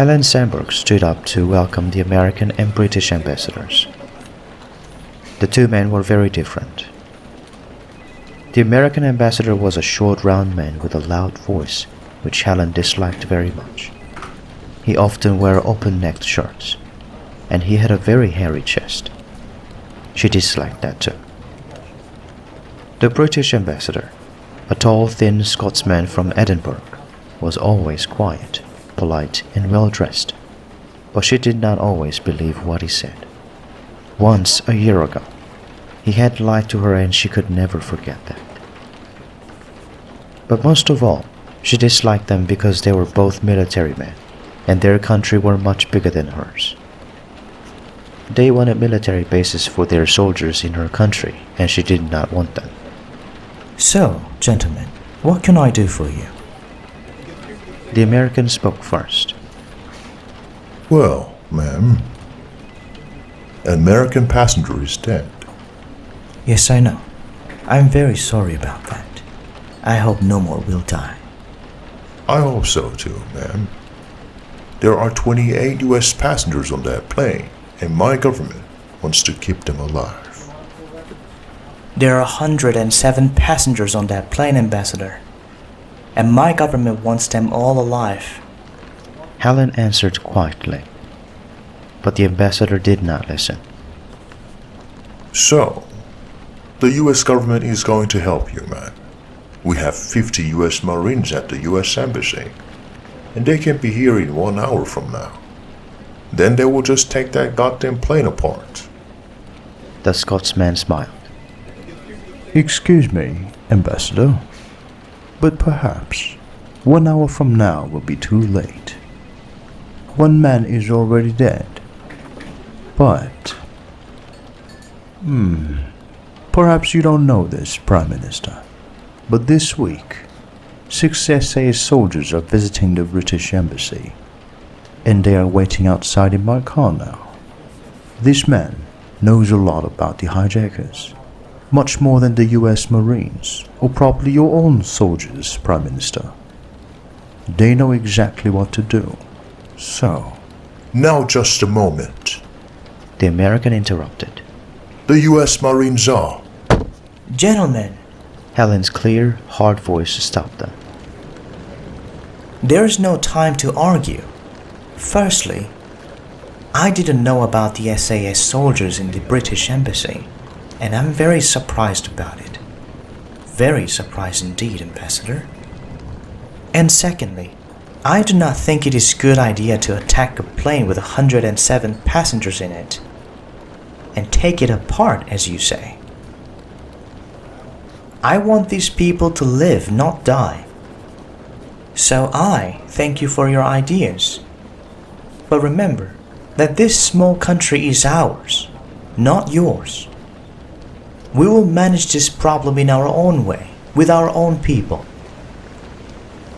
Helen Sandberg stood up to welcome the American and British ambassadors. The two men were very different. The American ambassador was a short, round man with a loud voice, which Helen disliked very much. He often wore open-necked shirts, and he had a very hairy chest. She disliked that too. The British ambassador, a tall, thin Scotsman from Edinburgh, was always quiet, polite, and well-dressed, but she did not always believe what he said. Once, a year ago, he had lied to her and she could never forget that. But most of all, she disliked them because they were both military men, and their country were much bigger than hers. They wanted military bases for their soldiers in her country, and she did not want them. So, gentlemen, what can I do for you? The American spoke first. Well, ma'am, an American passenger is dead. Yes, I know. I'm very sorry about that. I hope no more will die. I hope so too, ma'am. There are 28 US passengers on that plane, and my government wants to keep them alive. There are 107 passengers on that plane, Ambassador, and my government wants them all alive. Helen answered quietly, but the ambassador did not listen. So, the US government is going to help you, man. We have 50 US Marines at the US Embassy, and they can be here in 1 hour from now. Then they will just take that goddamn plane apart. The Scotsman smiled. Excuse me, Ambassador, but perhaps 1 hour from now will be too late. One man is already dead. But, perhaps you don't know this, Prime Minister, but this week, 6 SAS soldiers are visiting the British Embassy, and they are waiting outside in my car now. This man knows a lot about the hijackers, much more than the US Marines, or probably your own soldiers, Prime Minister. They know exactly what to do. So, Now just a moment. The American interrupted. The US Marines are. Gentlemen, Helen's clear, hard voice stopped them. there is no time to argue. Firstly, I didn't know about the SAS soldiers in the British Embassy, and I'm very surprised about it. Very surprised indeed, Ambassador. And secondly, I do not think it is a good idea to attack a plane with 107 passengers in it and take it apart, as you say. I want these people to live, not die. So I thank you for your ideas. But remember that this small country is ours, not yours. We will manage this problem in our own way, with our own people.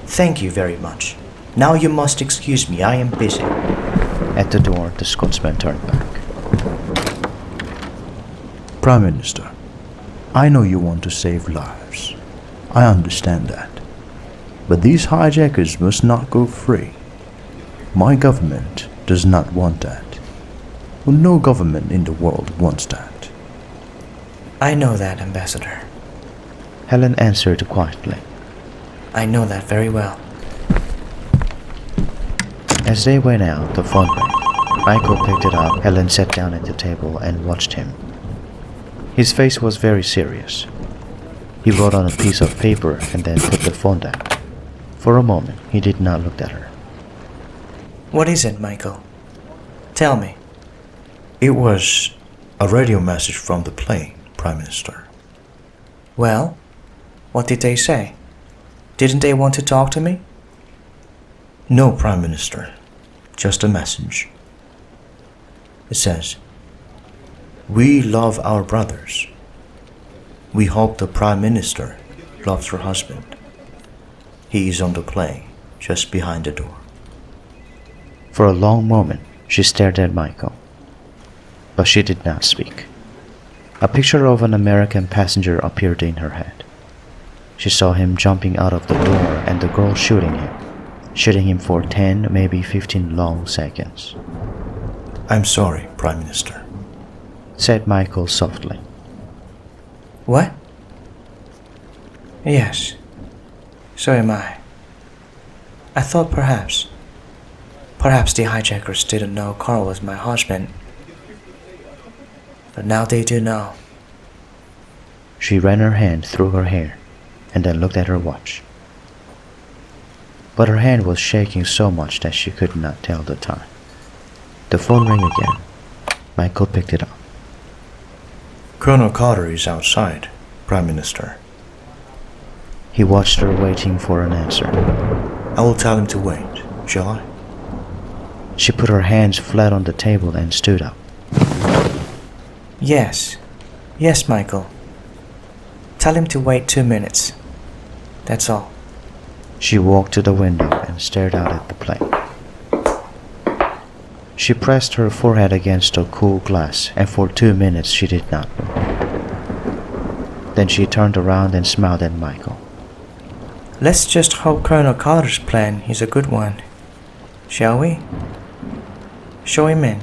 Thank you very much. Now you must excuse me, I am busy. At the door, the Scotsman turned back. Prime Minister, I know you want to save lives. I understand that. But these hijackers must not go free. My government does not want that. Well, no government in the world wants that. I know that, Ambassador. Helen answered quietly. I know that very well. As they went out, the phone rang. Michael picked it up. Helen sat down at the table and watched him. His face was very serious. He wrote on a piece of paper and then put the phone down. For a moment, he did not look at her. What is it, Michael? Tell me. It was a radio message from the plane, Prime Minister. Well, what did they say? Didn't they want to talk to me? No, Prime Minister. Just a message. It says, "We love our brothers. We hope the Prime Minister loves her husband. He is on the plane, just behind the door." For a long moment, she stared at Michael. But she did not speak. A picture of an American passenger appeared in her head. She saw him jumping out of the door and the girl shooting him. shooting him for 10, maybe 15 long seconds. I'm sorry, Prime Minister, said Michael softly. What? Yes, so am I. I thought perhaps the hijackers didn't know Carl was my husband. But now they do know. She ran her hand through her hair and then looked at her watch. But her hand was shaking so much that she could not tell the time. The phone rang again. Michael picked it up. Colonel Carter is outside, Prime Minister. He watched her waiting for an answer. I will tell him to wait, shall I? She put her hands flat on the table and stood up. Yes, Michael. Tell him to wait 2 minutes. That's all. She walked to the window and stared out at the plane. She pressed her forehead against the cool glass, and for 2 minutes she did not move. Then she turned around and smiled at Michael. Let's just hope Colonel Carter's plan is a good one, shall we? Show him in.